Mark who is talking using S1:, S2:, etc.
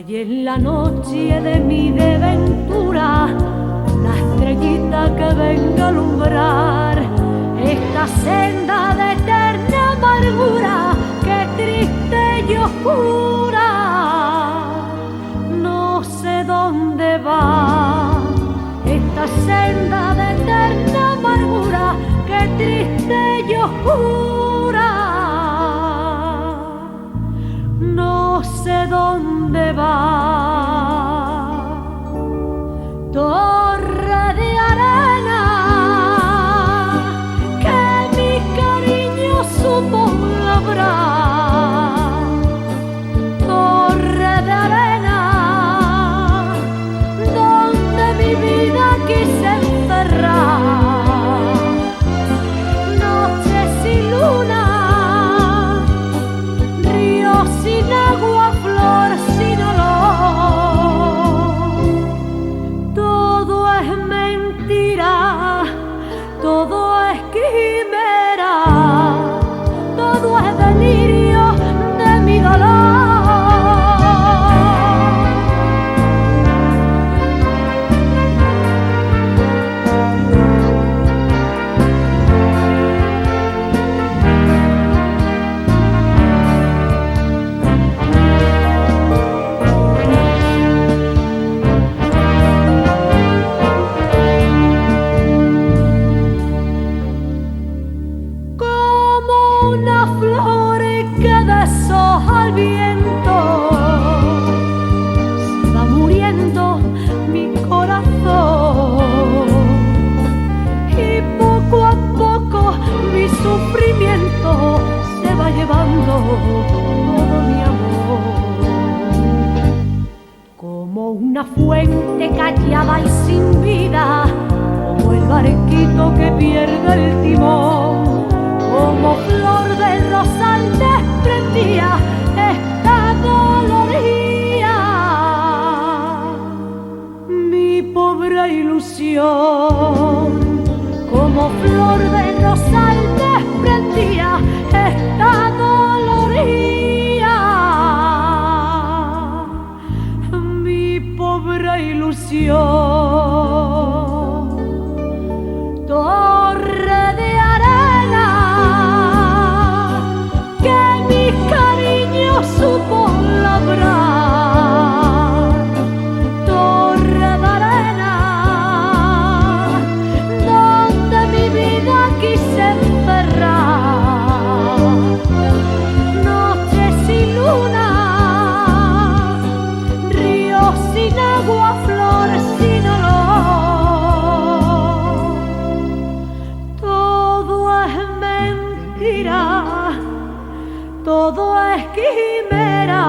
S1: Y en la noche de mi desventura, la estrellita que venga a alumbrar esta senda de eterna amargura que triste y oscura, no sé dónde va. Esta senda de eterna amargura que triste y oscura, no sé dónde va. Torre de arena que mi cariño supo labrar, torre de arena donde mi vida quise encerrar, noches sin luna, ríos sin agua, flor sin olor. Todo es mentira, todo es quimera, todo es delirio de mi dolor. Una flor que deshoja al viento, se va muriendo mi corazón y poco a poco mi sufrimiento se va llevando todo mi amor. Como una fuente callada y sin vida, como el barquito que pierde el timón, como flor del rosal desprendía esta doloría, mi pobre ilusión. Como flor del rosal desprendía esta doloría, mi pobre ilusión. Torre de arena que mi cariño supo labrar, torre de arena donde mi vida quise encerrar, noches sin luna, ríos sin agua, flor sin olor. Todo es mentira, todo es quimera.